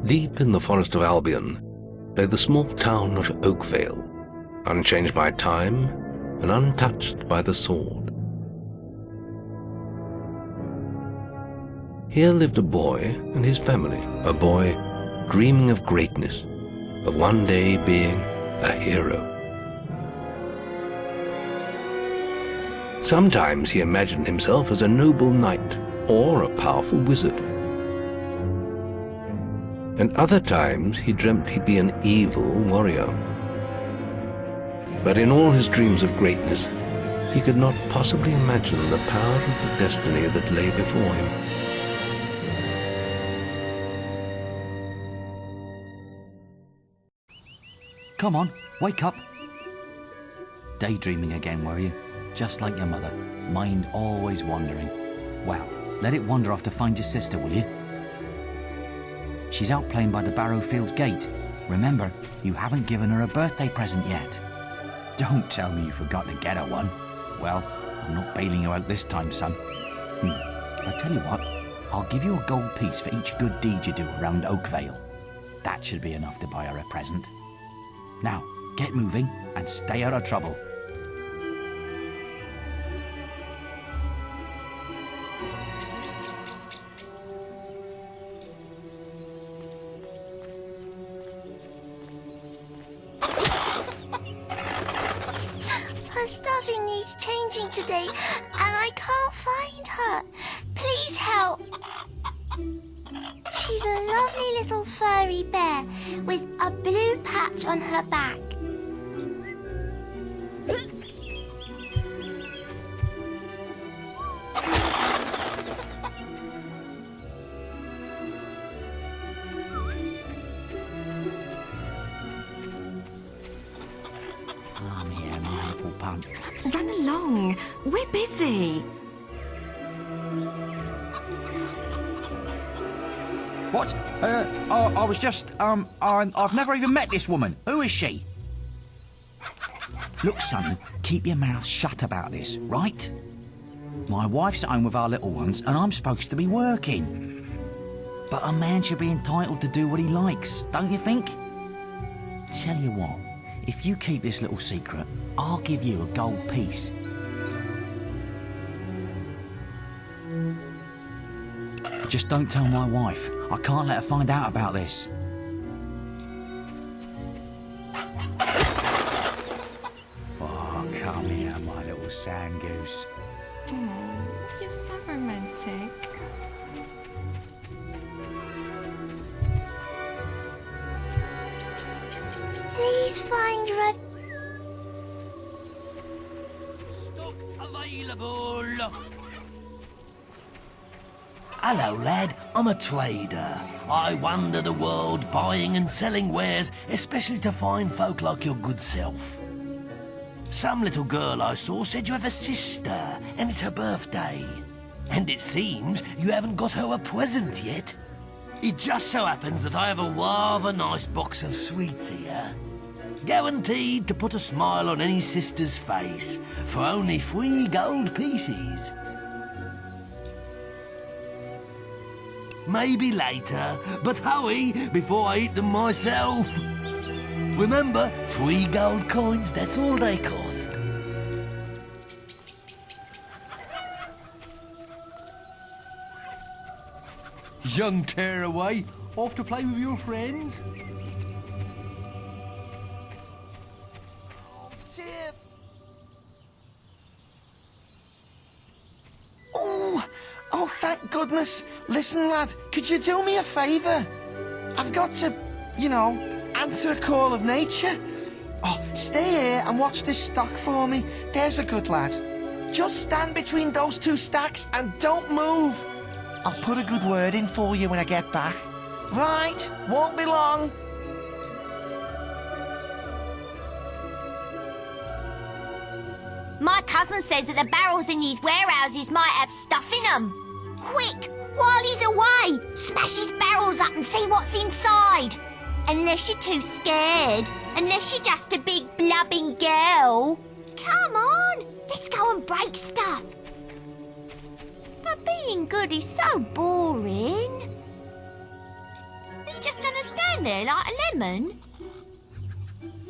Deep in the forest of Albion lay the small town of Oakvale, unchanged by time and untouched by the sword. Here lived a boy and his family, a boy dreaming of greatness, of one day being a hero. Sometimes he imagined himself as a noble knight or a powerful wizard. And other times he dreamt he'd be an evil warrior. But in all his dreams of greatness, he could not possibly imagine the power of the destiny that lay before him. Come on, wake up. Daydreaming again, were you? Just like your mother, mind always wandering. Well, let it wander off to find your sister, will you? She's out playing by the Barrowfields gate. Remember, you haven't given her a birthday present yet. Don't tell me you forgot to get her one. Well, I'm not bailing you out this time, son. I tell you what, I'll give you a gold piece for each good deed you do around Oakvale. That should be enough to buy her a present. Now, get moving and stay out of trouble. Her stuffing needs changing today, and I can't find her. Please help. She's a lovely little furry bear with a blue patch on her back. Come here, my little pump. Run along. We're busy. What? I was just, I've never even met this woman. Who is she? Look, son, keep your mouth shut about this, right? My wife's at home with our little ones, and I'm supposed to be working. But a man should be entitled to do what he likes, don't you think? Tell you what, if you keep this little secret, I'll give you a gold piece. Just don't tell my wife. I can't let her find out about this. Oh, come here, my little sand goose. Oh, you're so romantic. Please find Red. Stock available. Hello, lad. I'm a trader. I wander the world buying and selling wares, especially to fine folk like your good self. Some little girl I saw said you have a sister, and it's her birthday. And it seems you haven't got her a present yet. It just so happens that I have a rather nice box of sweets here. Guaranteed to put a smile on any sister's face, for only 3 gold pieces. Maybe later, but hurry before I eat them myself. Remember, 3 gold coins, that's all they cost. Young tearaway, off to play with your friends? Oh, Tip! Oh, thank goodness. Listen, lad, could you do me a favour? I've got to, answer a call of nature. Oh, stay here and watch this stock for me. There's a good lad. Just stand between those 2 stacks and don't move. I'll put a good word in for you when I get back. Right, won't be long. My cousin says that the barrels in these warehouses might have stuff in them. Quick, while he's away, smash his barrels up and see what's inside. Unless you're too scared. Unless you're just a big blubbing girl. Come on, let's go and break stuff. But being good is so boring. Are you just gonna in there like a lemon?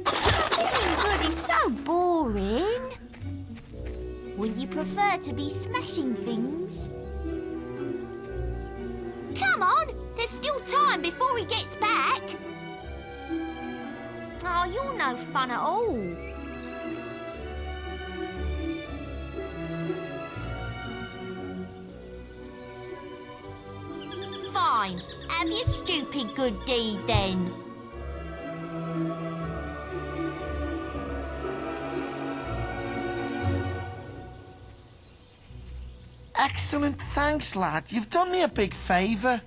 Feeling good is so boring. Wouldn't you prefer to be smashing things? Come on, there's still time before he gets back. Oh, you're no fun at all. Fine, have your stupid good deed then. Excellent, thanks, lad. You've done me a big favour.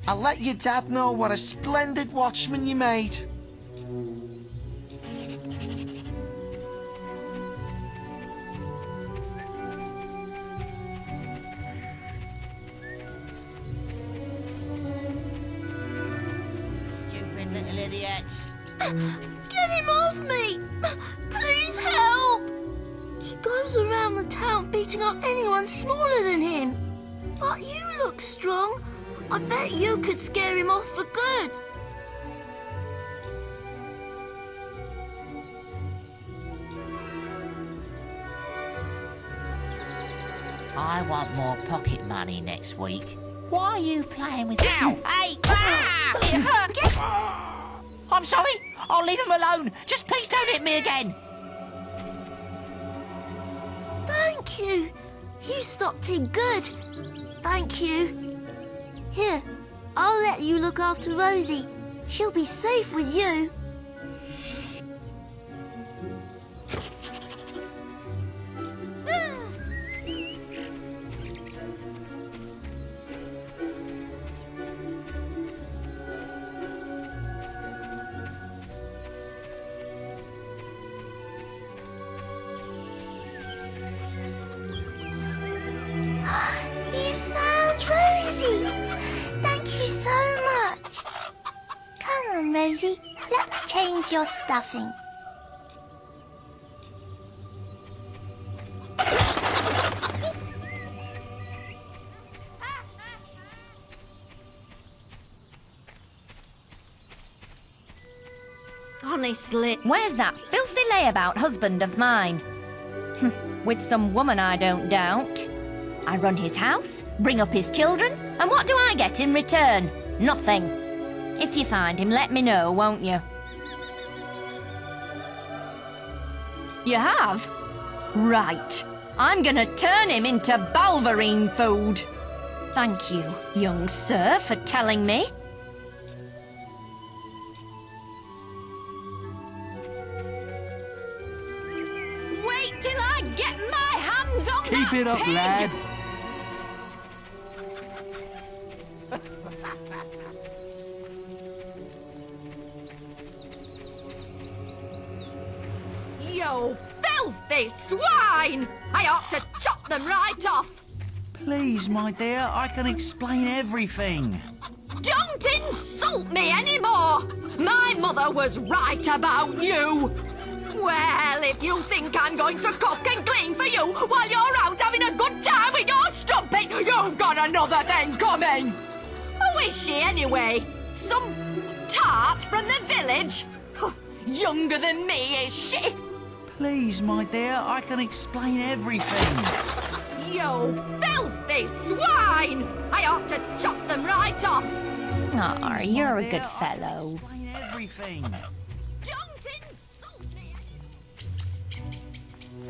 I'll let your dad know what a splendid watchman you made. Stupid little idiots. Get him off me! Please help! He goes around the town beating up anyone smaller than him. But you look strong. I bet you could scare him off for good. I want more pocket money next week. Why are you playing with... Ow! Hey! Ah! It hurt! I'm sorry. I'll leave him alone. Just please don't hit me again. Thank you. You stopped him good. Thank you. Here, I'll let you look after Rosie. She'll be safe with you. You found Rosie! Thank you so much. Come on, Rosie. Let's change your stuffing. Honestly, where's that filthy layabout husband of mine? With some woman, I don't doubt. I run his house, bring up his children, and what do I get in return? Nothing. If you find him, let me know, won't you? You have? Right. I'm gonna turn him into balverine food. Thank you, young sir, for telling me. Wait till I get my hands on that Keep it up, pig! lad. You filthy swine! I ought to chop them right off! Please, my dear, I can explain everything. Don't insult me anymore! My mother was right about you! Well, if you think I'm going to cook and clean for you while you're out having a good time with your strumpet, you've got another thing coming! Who is she anyway? Some tart from the village? Younger than me, is she? Please, my dear, I can explain everything. You filthy swine! I ought to chop them right off! Aw, you're a good fellow. Explain everything. Don't insult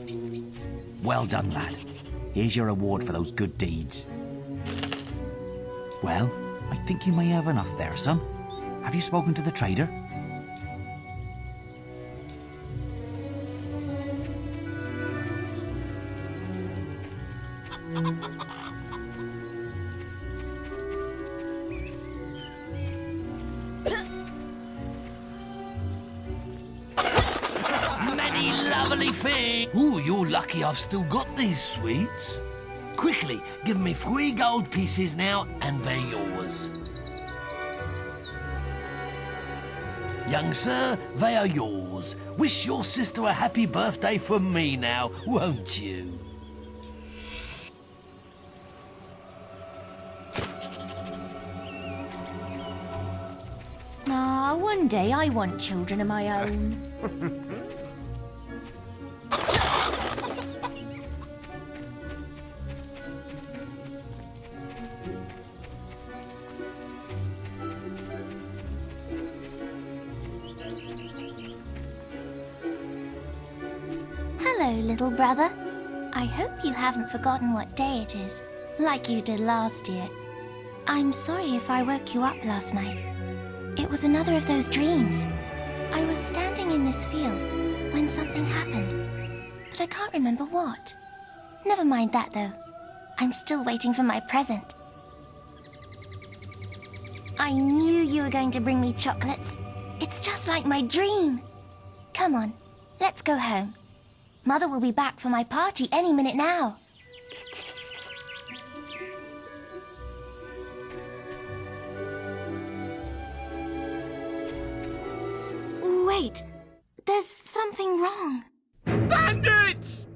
me! Well done, lad. Here's your reward for those good deeds. Well, I think you may have enough there, son. Have you spoken to the trader? Many lovely things. Ooh, you're lucky I've still got these sweets. Quickly, give me 3 gold pieces now, and they're yours. Young sir, they are yours. Wish your sister a happy birthday from me now, won't you? Aw, Ah, one day I want children of my own. Hello, little brother. I hope you haven't forgotten what day it is, like you did last year. I'm sorry if I woke you up last night. It was another of those dreams. I was standing in this field when something happened, but I can't remember what. Never mind that, though. I'm still waiting for my present. I knew you were going to bring me chocolates. It's just like my dream. Come on, let's go home. Mother will be back for my party any minute now. Wait, there's something wrong. Bandits!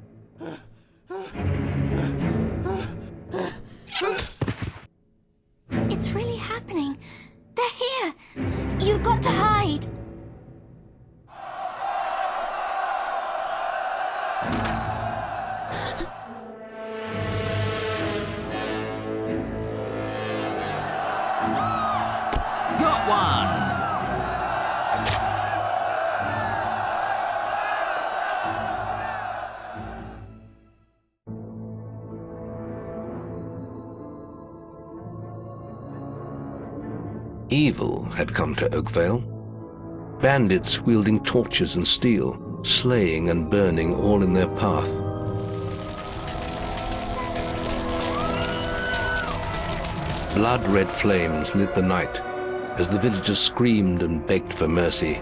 It's really happening. They're here. You've got to hide. Got one! Evil had come to Oakvale. Bandits wielding torches and steel, slaying and burning all in their path. Blood-red flames lit the night as the villagers screamed and begged for mercy,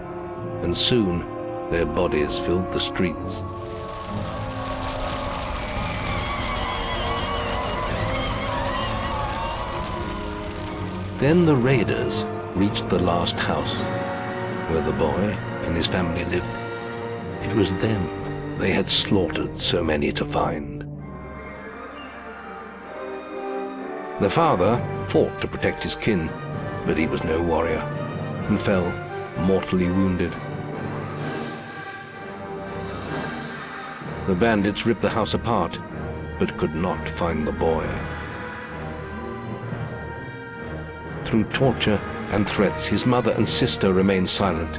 and soon their bodies filled the streets. Then the raiders reached the last house, where the boy and his family lived. It was them they had slaughtered so many to find. The father fought to protect his kin, but he was no warrior, and fell mortally wounded. The bandits ripped the house apart, but could not find the boy. Through torture and threats, his mother and sister remained silent,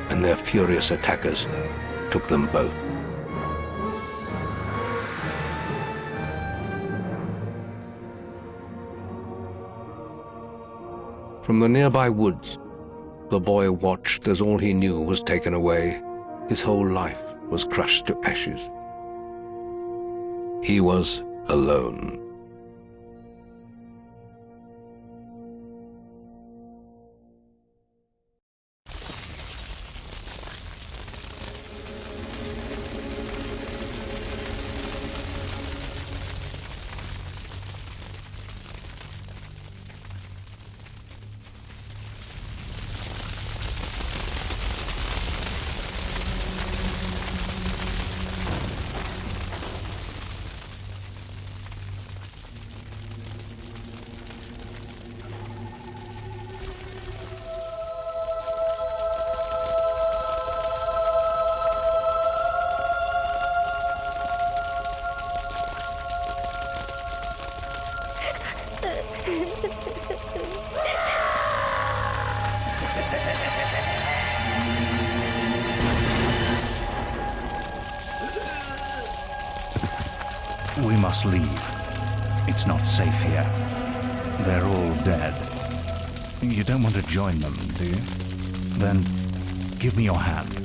and their furious attackers took them both. From the nearby woods, the boy watched as all he knew was taken away. His whole life was crushed to ashes. He was alone. We must leave. It's not safe here. They're all dead. You don't want to join them, do you? Then give me your hand.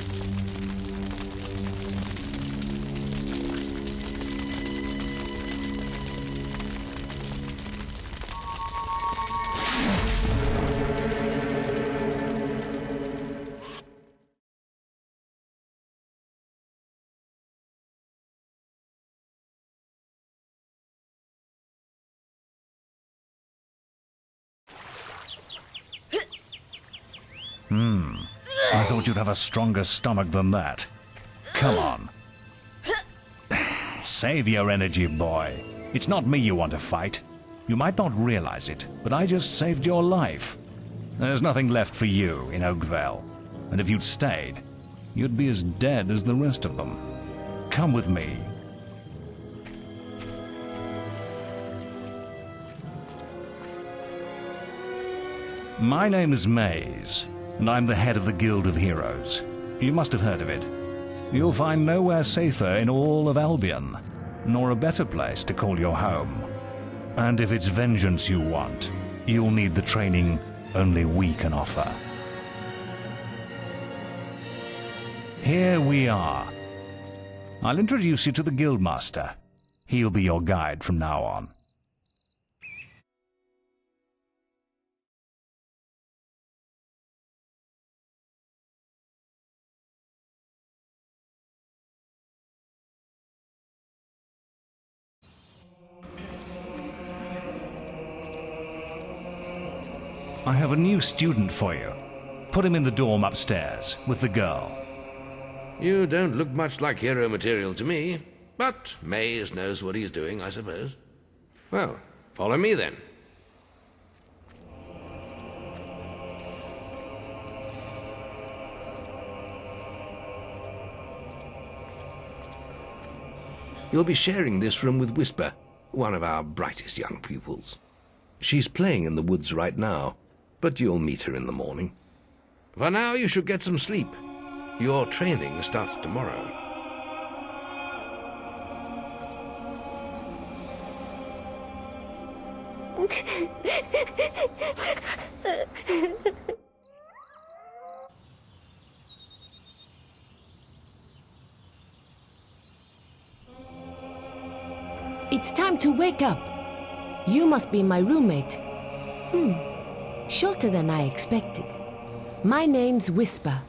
I thought you'd have a stronger stomach than that. Come on. Save your energy, boy. It's not me you want to fight. You might not realize it, but I just saved your life. There's nothing left for you in Oakvale. And if you'd stayed, you'd be as dead as the rest of them. Come with me. My name is Maze, and I'm the head of the Guild of Heroes. You must have heard of it. You'll find nowhere safer in all of Albion, nor a better place to call your home. And if it's vengeance you want, you'll need the training only we can offer. Here we are. I'll introduce you to the Guildmaster. He'll be your guide from now on. I have a new student for you. Put him in the dorm upstairs, with the girl. You don't look much like hero material to me, but Maze knows what he's doing, I suppose. Well, follow me then. You'll be sharing this room with Whisper, one of our brightest young pupils. She's playing in the woods right now, but you'll meet her in the morning. For now, you should get some sleep. Your training starts tomorrow. It's time to wake up. You must be my roommate. Shorter than I expected. My name's Whisper.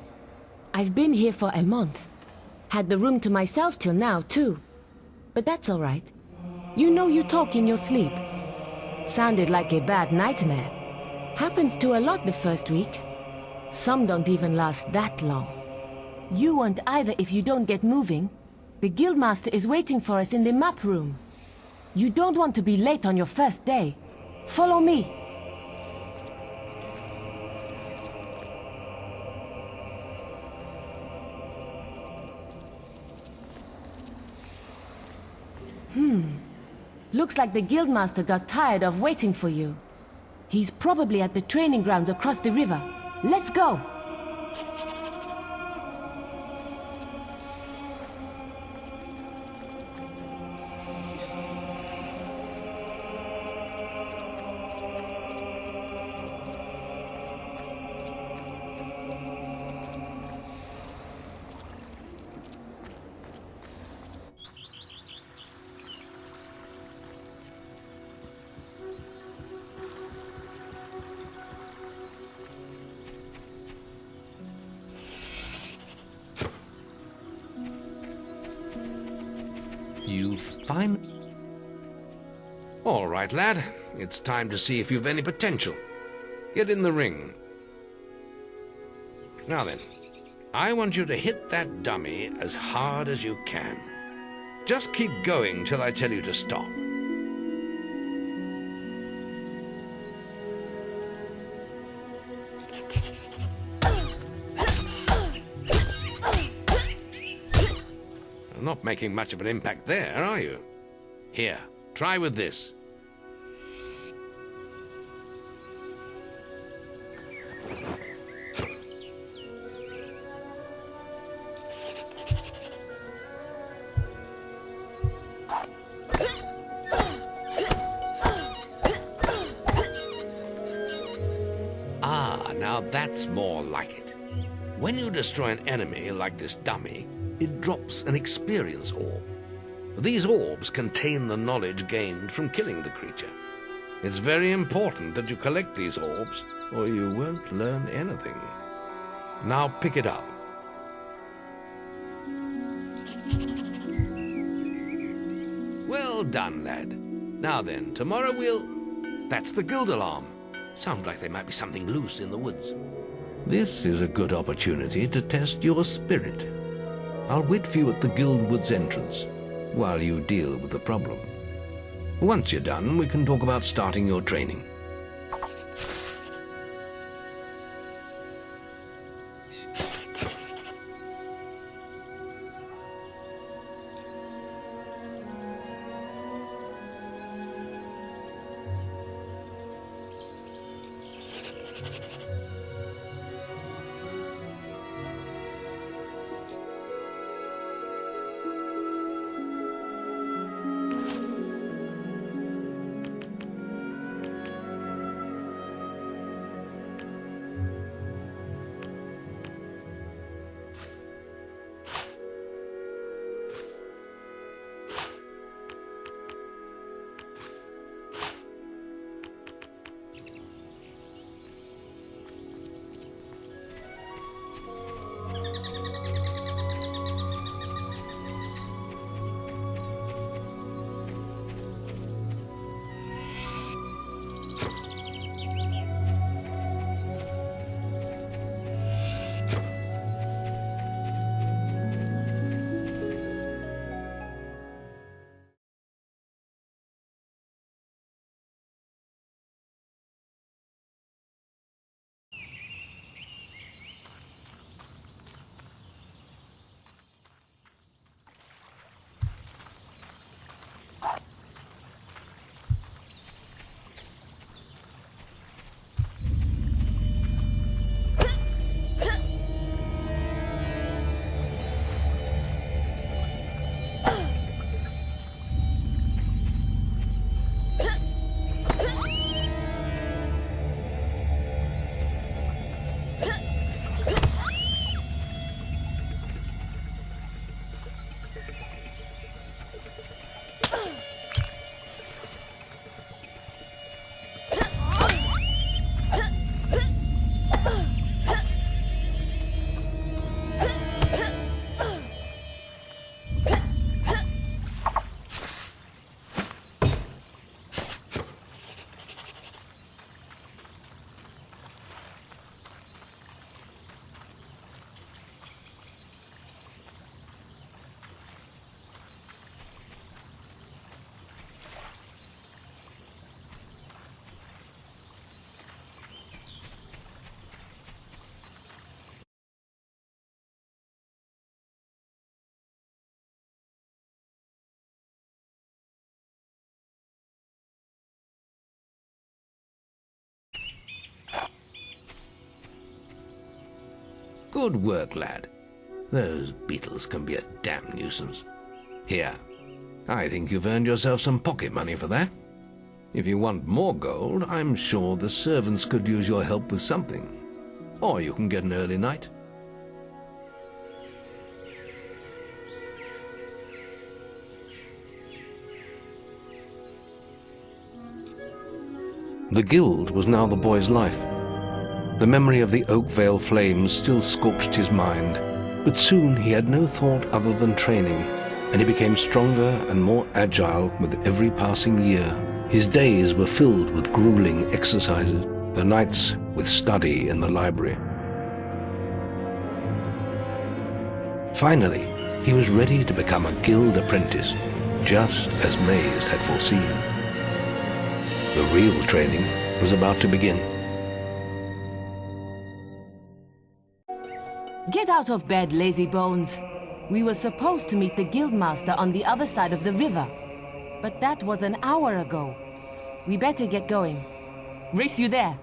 I've been here for a month. Had the room to myself till now, too. But that's all right. You know you talk in your sleep. Sounded like a bad nightmare. Happens to a lot the first week. Some don't even last that long. You won't either if you don't get moving. The Guildmaster is waiting for us in the map room. You don't want to be late on your first day. Follow me. Looks like the Guildmaster got tired of waiting for you. He's probably at the training grounds across the river. Let's go! You'll find... All right, lad. It's time to see if you've any potential. Get in the ring. Now then, I want you to hit that dummy as hard as you can. Just keep going till I tell you to stop. Not making much of an impact there, are you? Here, try with this. Ah, now that's more like it. When you destroy an enemy like this dummy, it drops an experience orb. These orbs contain the knowledge gained from killing the creature. It's very important that you collect these orbs, or you won't learn anything. Now pick it up. Well done, lad. Now then, tomorrow we'll... That's the guild alarm. Sounds like there might be something loose in the woods. This is a good opportunity to test your spirit. I'll wait for you at the guild woods entrance, while you deal with the problem. Once you're done, we can talk about starting your training. Good work, lad. Those beetles can be a damn nuisance. Here, I think you've earned yourself some pocket money for that. If you want more gold, I'm sure the servants could use your help with something. Or you can get an early night. The guild was now the boy's life. The memory of the Oakvale flames still scorched his mind, but soon he had no thought other than training, and he became stronger and more agile with every passing year. His days were filled with grueling exercises, the nights with study in the library. Finally, he was ready to become a guild apprentice, just as Maze had foreseen. The real training was about to begin. Get out of bed, lazy bones. We were supposed to meet the guildmaster on the other side of the river, but that was an hour ago. We better get going. Race you there.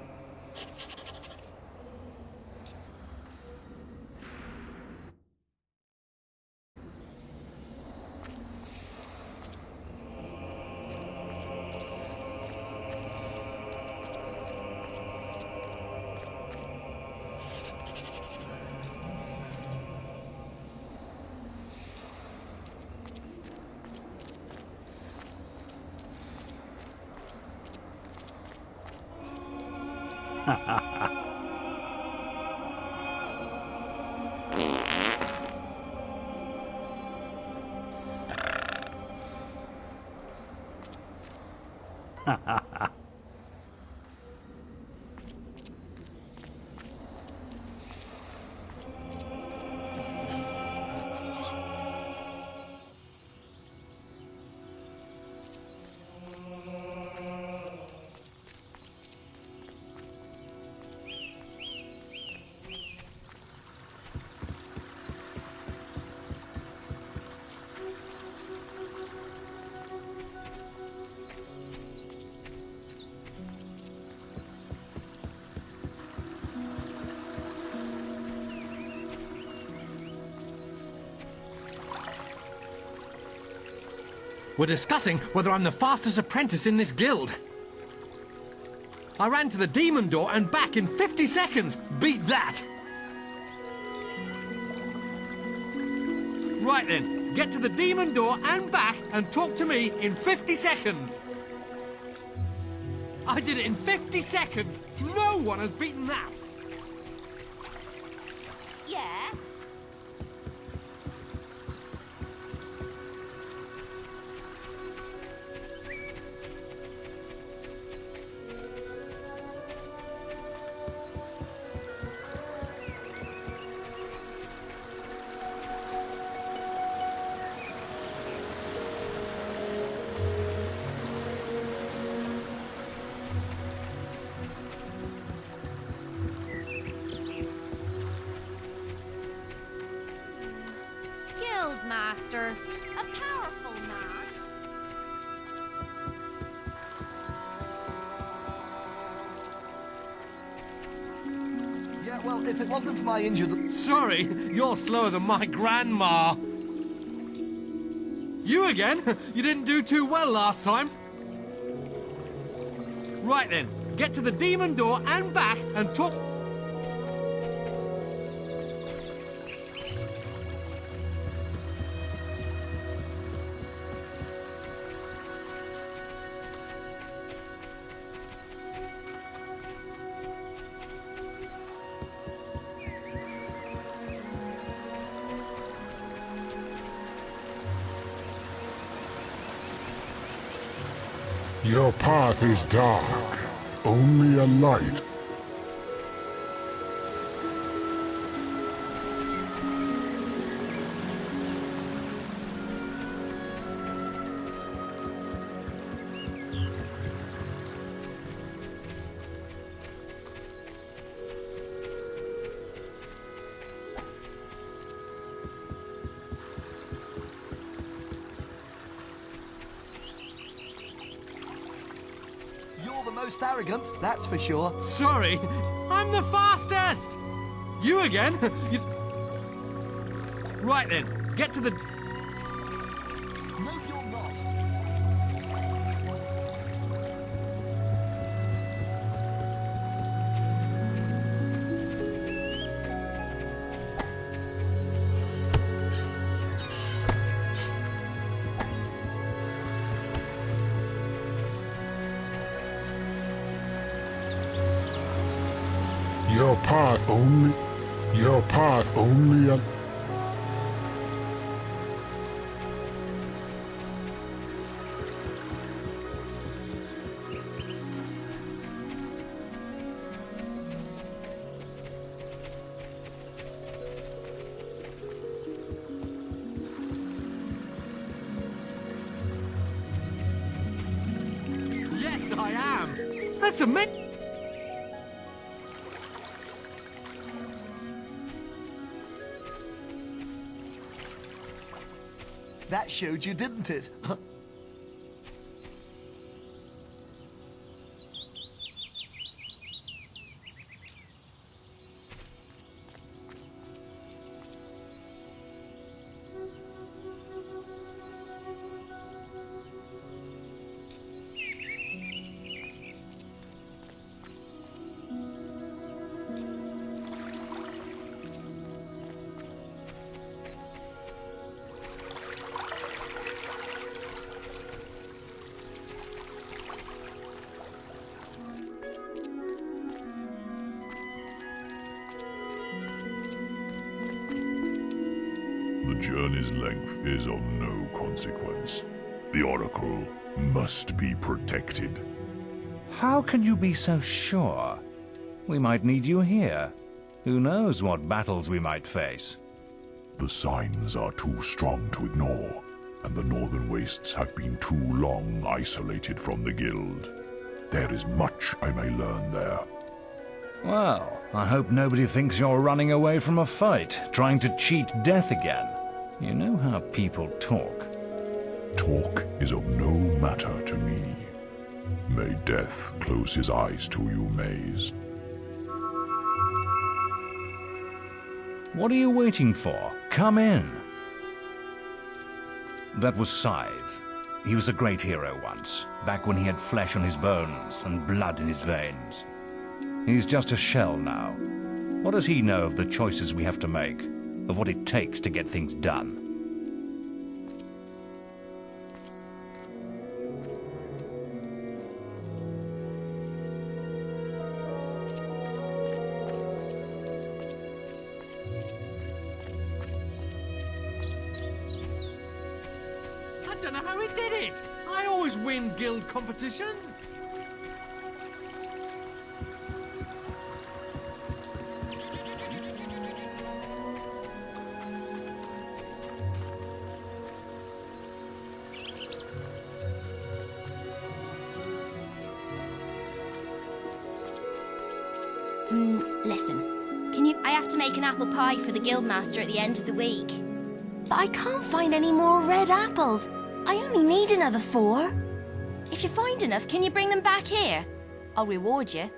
We're discussing whether I'm the fastest apprentice in this guild. I ran to the demon door and back in 50 seconds. Beat that! Right then, get to the demon door and back and talk to me in 50 seconds. I did it in 50 seconds. No one has beaten that. Yeah? Master, a powerful man. Yeah, well, if it wasn't for my injured... Sorry, you're slower than my grandma. You again? You didn't do too well last time. Right then, get to the demon door and back and talk... Your path is dark. Only a light. You're the most arrogant, that's for sure. Sorry, I'm the fastest! You again? Right then, get to the... No, you're not. Your path only... Your path only... Yes, I am. That's amazing. That showed you, didn't it? The journey's length is of no consequence. The Oracle must be protected. How can you be so sure? We might need you here. Who knows what battles we might face? The signs are too strong to ignore, and the Northern Wastes have been too long isolated from the Guild. There is much I may learn there. Well, I hope nobody thinks you're running away from a fight, trying to cheat death again. You know how people talk. Talk is of no matter to me. May death close his eyes to you, Maze. What are you waiting for? Come in. That was Scythe. He was a great hero once, back when he had flesh on his bones and blood in his veins. He's just a shell now. What does he know of the choices we have to make, of what it takes to get things done? I don't know how he did it. I always win guild competitions. Listen, I have to make an apple pie for the guildmaster at the end of the week. But I can't find any more red apples. I only need another 4. If you find enough, can you bring them back here? I'll reward you.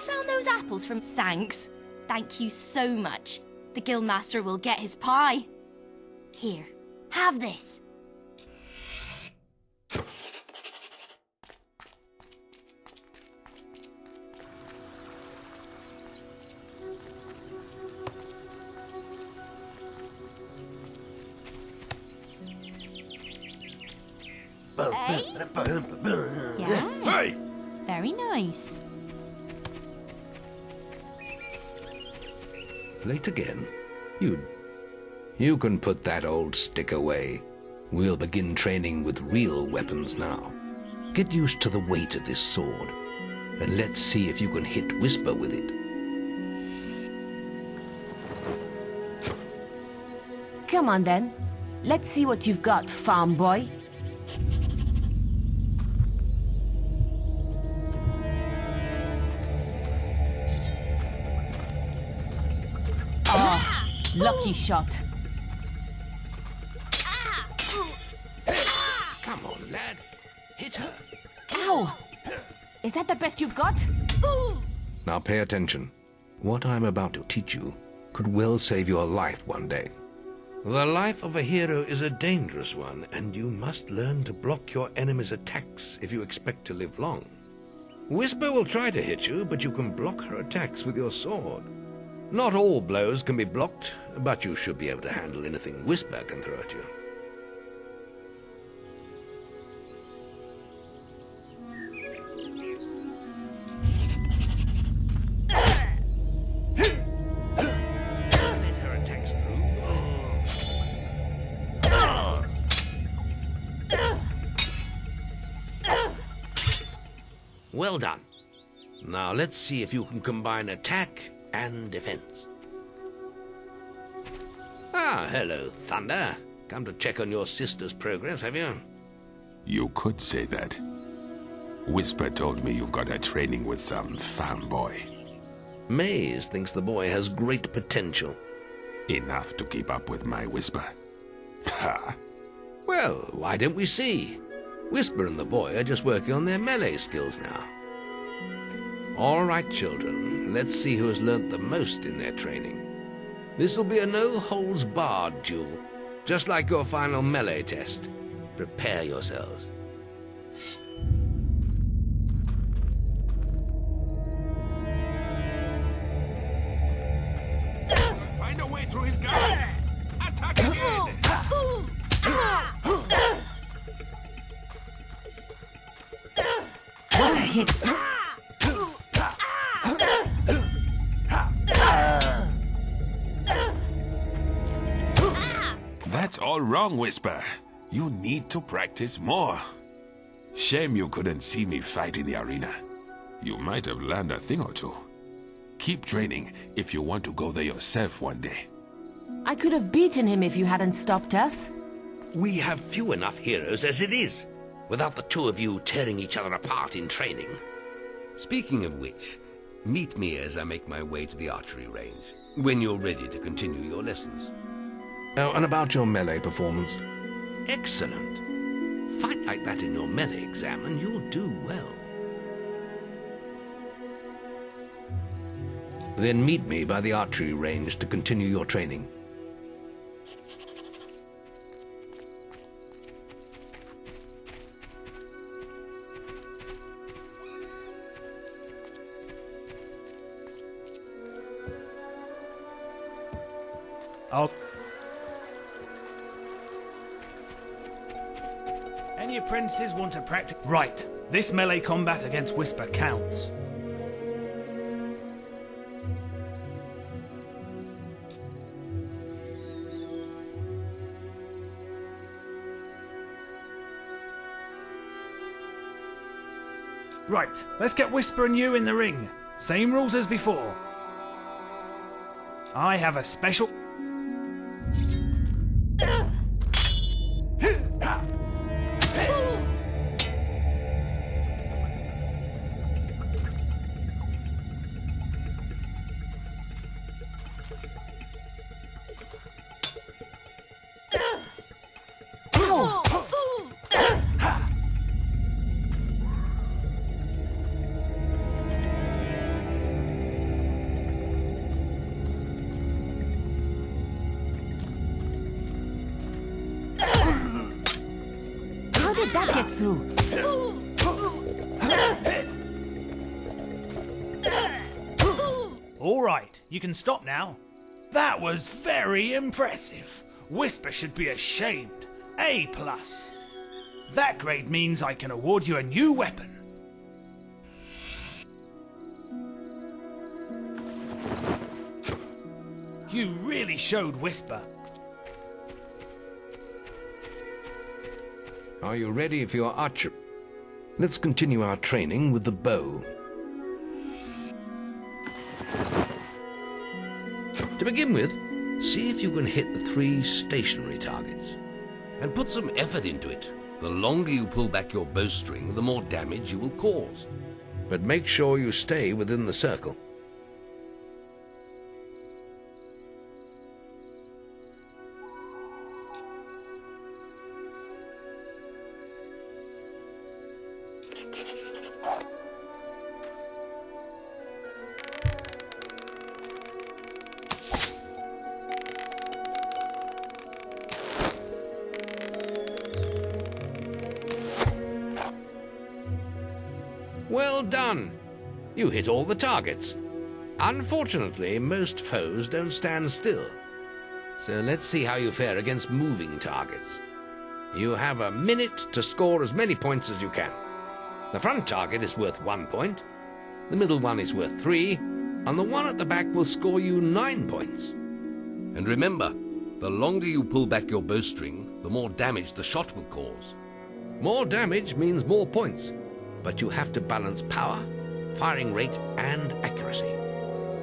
found those apples from... Thanks. Thank you so much. The Guildmaster will get his pie. Here, have this. Yes. Very nice. Late again? You can put that old stick away. We'll begin training with real weapons now. Get used to the weight of this sword, and let's see if you can hit Whisper with it. Come on then. Let's see what you've got, farm boy. Oh, lucky shot. Come on, lad. Hit her. Ow! Is that the best you've got? Now pay attention. What I'm about to teach you could well save your life one day. The life of a hero is a dangerous one, and you must learn to block your enemy's attacks if you expect to live long. Whisper will try to hit you, but you can block her attacks with your sword. Not all blows can be blocked, but you should be able to handle anything Whisper can throw at you. Let her attacks through. Well done. Now let's see if you can combine attack and defense. Ah, hello, Thunder. Come to check on your sister's progress, have you? You could say that. Whisper told me you've got a training with some farm boy. Maze thinks the boy has great potential. Enough to keep up with my Whisper. Ha! Well, why don't we see? Whisper and the boy are just working on their melee skills now. All right, children, let's see who has learnt the most in their training. This will be a no-holds-barred duel, just like your final melee test. Prepare yourselves. Find a way through his guard! Attack again! What a hit! That's all wrong, Whisper. You need to practice more. Shame you couldn't see me fight in the arena. You might have learned a thing or two. Keep training if you want to go there yourself one day. I could have beaten him if you hadn't stopped us. We have few enough heroes as it is, without the two of you tearing each other apart in training. Speaking of which, meet me as I make my way to the archery range, when you're ready to continue your lessons. Oh, and about your melee performance? Excellent. Fight like that in your melee exam and you'll do well. Then meet me by the archery range to continue your training. Any apprentices want to practice? Right. This melee combat against Whisper counts. Right. Let's get Whisper and you in the ring. Same rules as before. I have a special... That gets through. All right, you can stop now. That was very impressive. Whisper should be ashamed. A+. That grade means I can award you a new weapon. You really showed Whisper. Are you ready for your archer? Let's continue our training with the bow. To begin with, see if you can hit the 3 stationary targets. And put some effort into it. The longer you pull back your bowstring, the more damage you will cause. But make sure you stay within the circle. Well done! You hit all the targets. Unfortunately, most foes don't stand still. So let's see how you fare against moving targets. You have a minute to score as many points as you can. The front target is worth 1 point, the middle one is worth 3, and the one at the back will score you 9 points. And remember, the longer you pull back your bowstring, the more damage the shot will cause. More damage means more points, but you have to balance power, firing rate, and accuracy.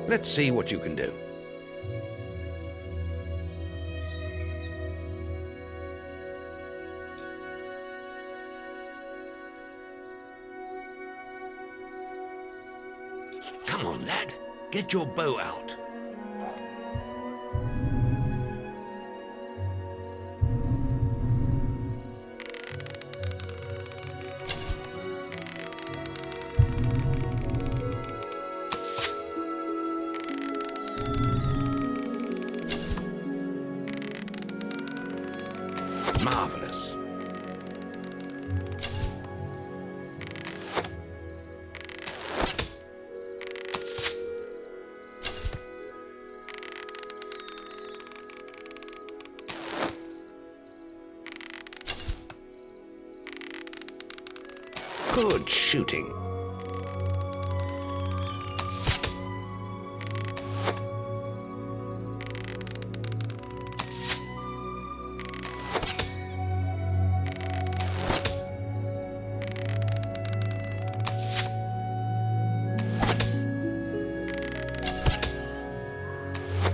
Let's see what you can do. Come on, lad. Get your bow out. Marvelous. Good shooting.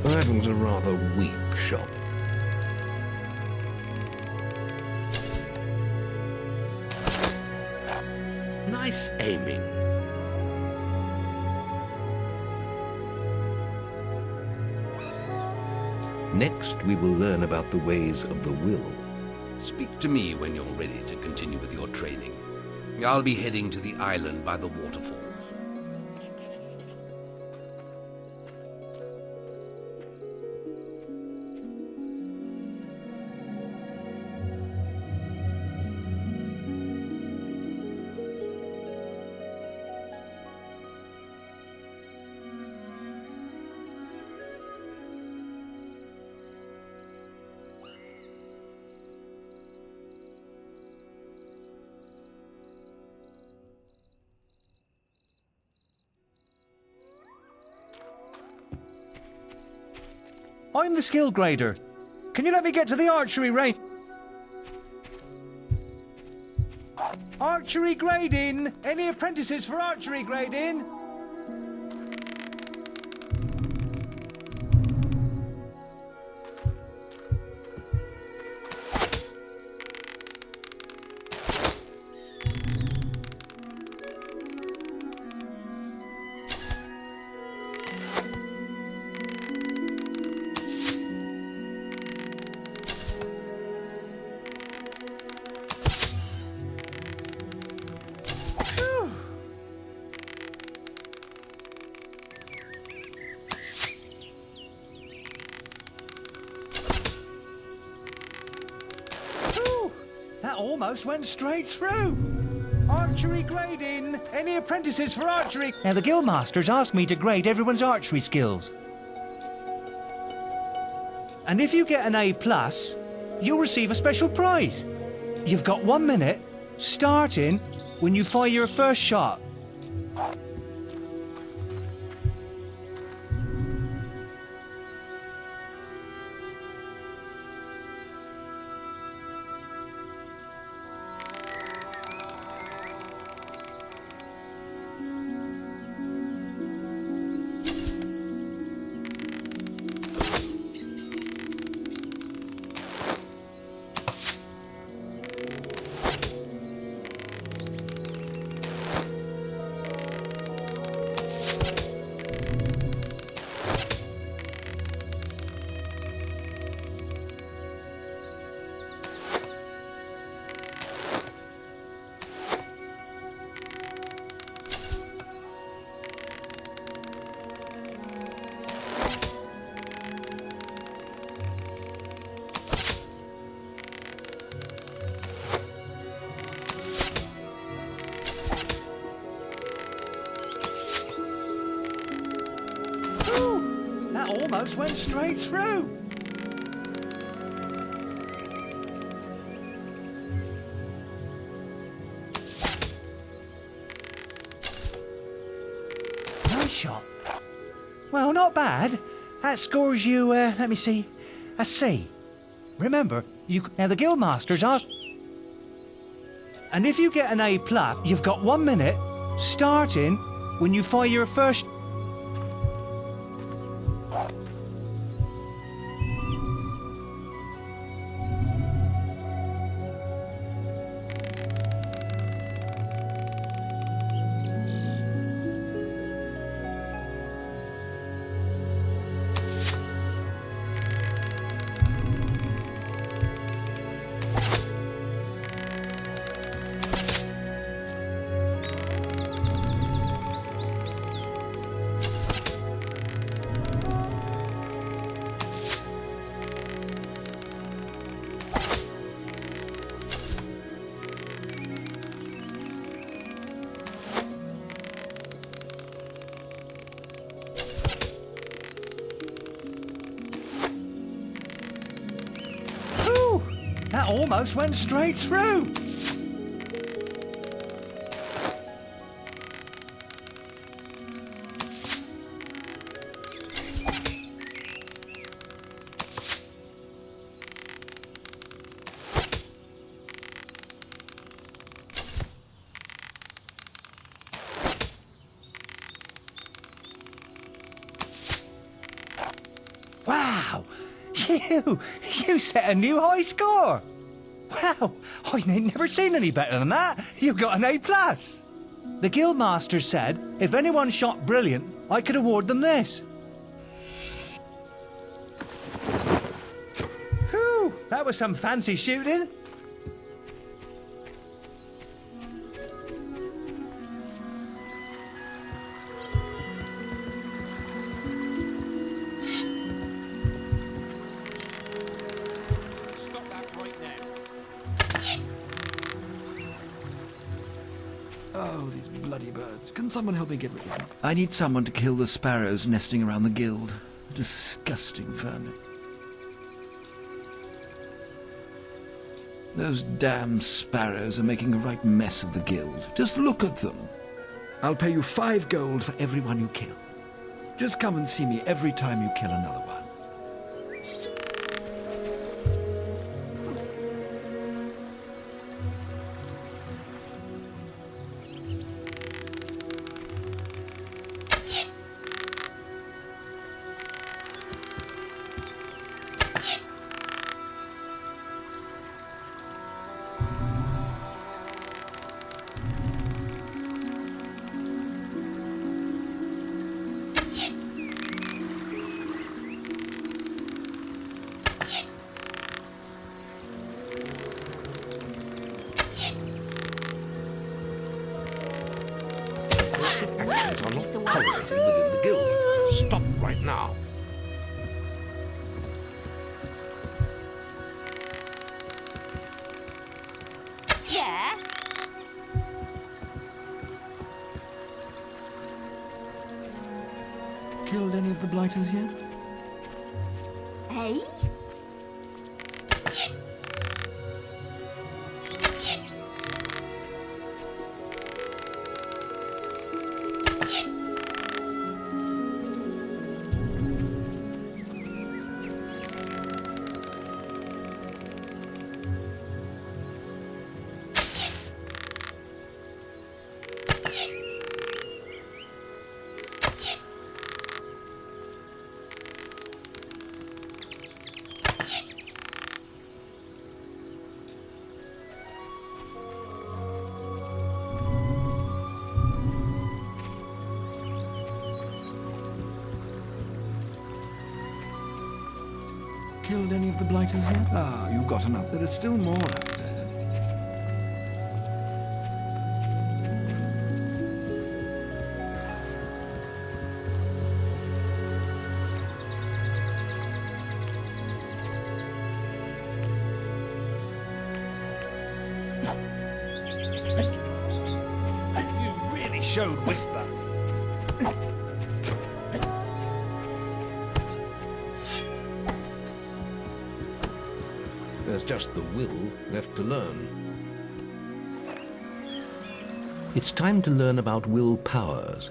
That was a rather weak shot. Nice aiming. Next, we will learn about the ways of the will. Speak to me when you're ready to continue with your training. I'll be heading to the island by the waterfalls. I'm the skill grader. Can you let me get to the archery range? Archery grading! Any apprentices for archery grading? almost went straight through. Archery grading. Any apprentices for archery? Now, the guildmasters asked me to grade everyone's archery skills. And if you get an A+, you'll receive a special prize. You've got 1 minute, starting when you fire your first shot. Almost went straight through. Nice shot. Well, not bad. That scores you, let me see, a C. Remember, now the guildmasters asked... And if you get an A+, you've got 1 minute, starting when you fire your first... That almost went straight through. Wow! You set a new high score! Wow! I've never seen any better than that! You got an A+! The guildmaster said if anyone shot brilliant, I could award them this. Whew! That was some fancy shooting. Oh, these bloody birds. Can someone help me get rid of them? I need someone to kill the sparrows nesting around the guild. Disgusting vermin. Those damn sparrows are making a right mess of the guild. Just look at them. I'll pay you 5 gold for every one you kill. Just come and see me every time you kill another one. Actions are not tolerated within the guild. Stop right now. Killed any of the blighters yet? Hey? Killed any of the blighters yet? Ah, you've got enough. There are still more out there. You really showed Whisper. There's just the will left to learn. It's time to learn about will powers.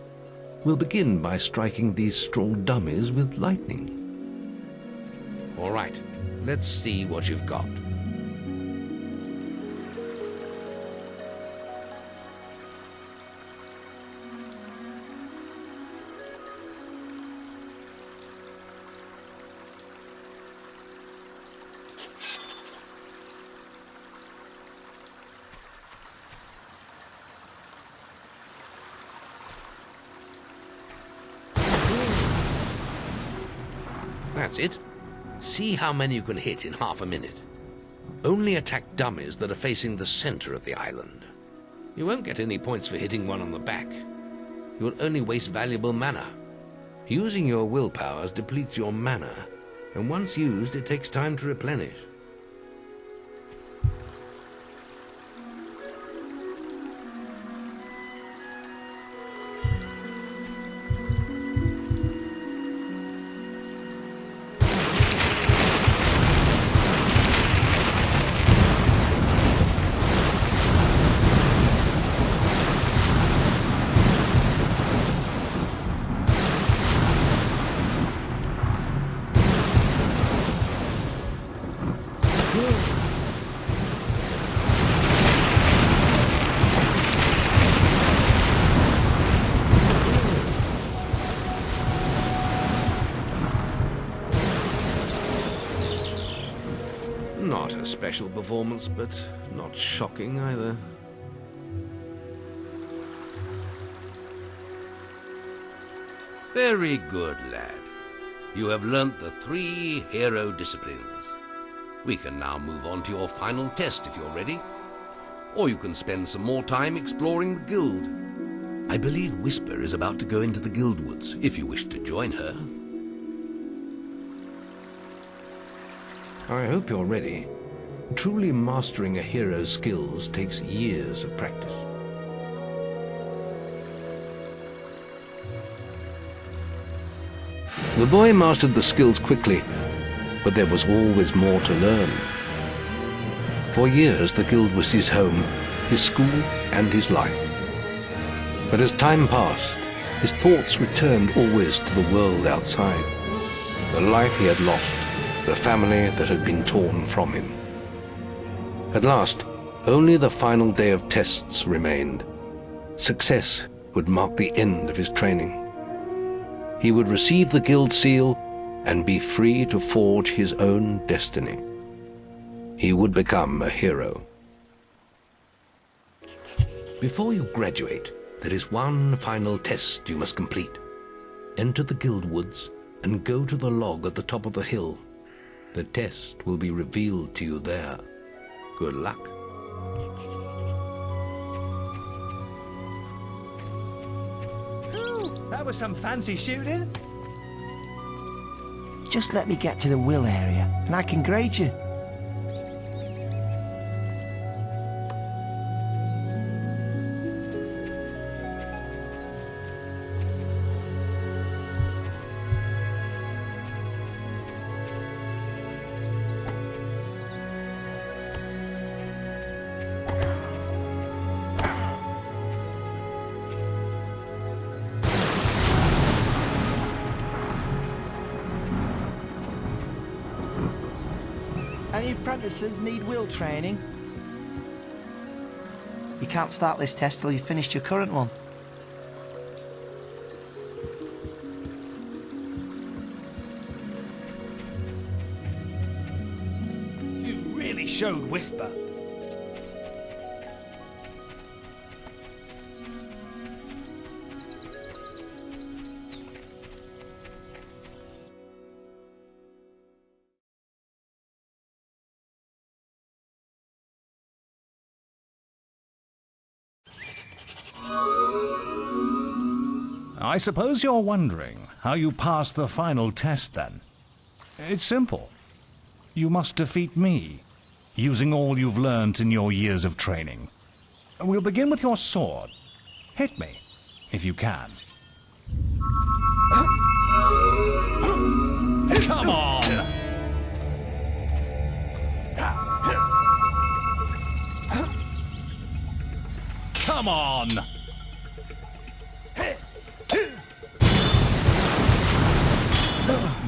We'll begin by striking these strong dummies with lightning. All right, let's see what you've got. That's it. See how many you can hit in half a minute. Only attack dummies that are facing the center of the island. You won't get any points for hitting one on the back. You'll only waste valuable mana. Using your will powers depletes your mana, and once used, it takes time to replenish. Not a special performance, but not shocking either. Very good, lad. You have learnt the 3 hero disciplines. We can now move on to your final test if you're ready. Or you can spend some more time exploring the guild. I believe Whisper is about to go into the guild woods, if you wish to join her. I hope you're ready. Truly mastering a hero's skills takes years of practice. The boy mastered the skills quickly, but there was always more to learn. For years, the guild was his home, his school, and his life. But as time passed, his thoughts returned always to the world outside, the life he had lost, the family that had been torn from him. At last, only the final day of tests remained. Success would mark the end of his training. He would receive the guild seal and be free to forge his own destiny. He would become a hero. Before you graduate, there is one final test you must complete. Enter the guild woods and go to the log at the top of the hill. The test will be revealed to you there. Good luck. Ooh, that was some fancy shooting. Just let me get to the will area, and I can grade you. Any apprentices need wheel training? You can't start this test till you've finished your current one. You really showed Whisper. I suppose you're wondering how you pass the final test, then. It's simple. You must defeat me, using all you've learnt in your years of training. We'll begin with your sword. Hit me, if you can. Come on! Come on!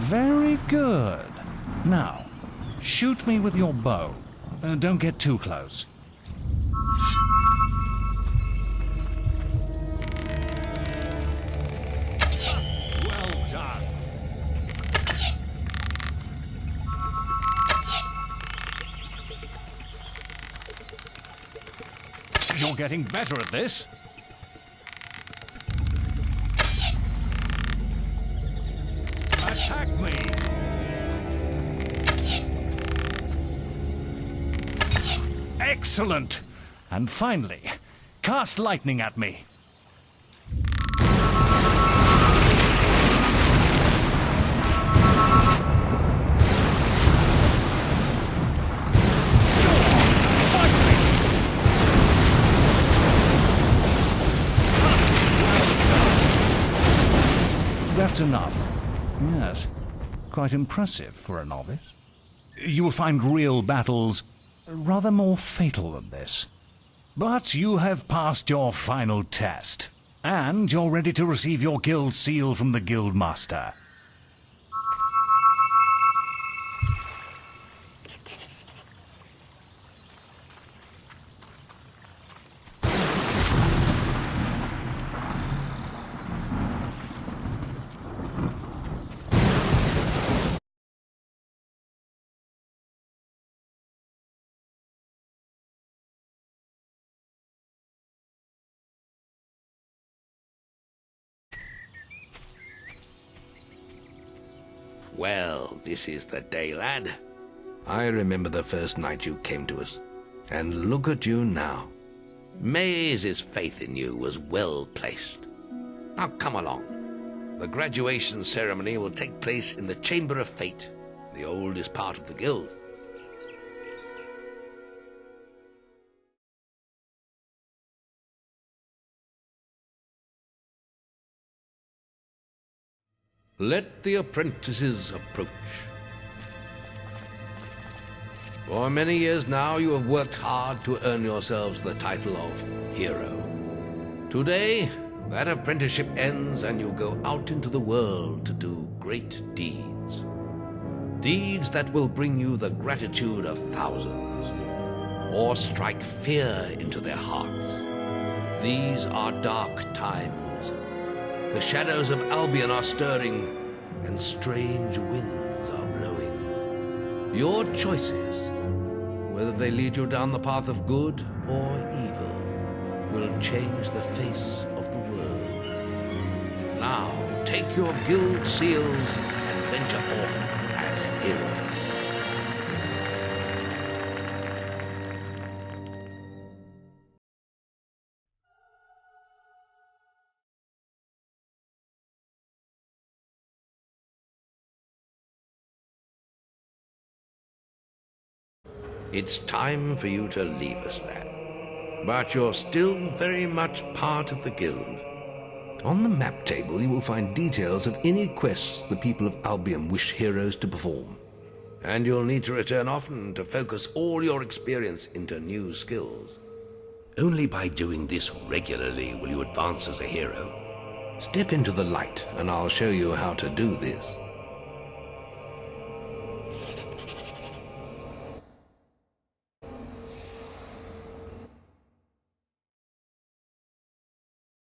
Very good. Now, shoot me with your bow. Don't get too close. Well done. You're getting better at this. Attack me! Excellent! And finally, cast lightning at me. That's enough. Yes, quite impressive for a novice. You will find real battles rather more fatal than this. But you have passed your final test, and you're ready to receive your guild seal from the guild master. Well, this is the day, lad. I remember the first night you came to us. And look at you now. Maze's faith in you was well placed. Now come along. The graduation ceremony will take place in the Chamber of Fate, the oldest part of the guild. Let the apprentices approach. For many years now you have worked hard to earn yourselves the title of hero. Today, that apprenticeship ends and you go out into the world to do great deeds. Deeds that will bring you the gratitude of thousands, or strike fear into their hearts. These are dark times. The shadows of Albion are stirring, and strange winds are blowing. Your choices, whether they lead you down the path of good or evil, will change the face of the world. Now, take your guild seals and venture forth as heroes. It's time for you to leave us, lad. But you're still very much part of the guild. On the map table you will find details of any quests the people of Albion wish heroes to perform. And you'll need to return often to focus all your experience into new skills. Only by doing this regularly will you advance as a hero. Step into the light and I'll show you how to do this.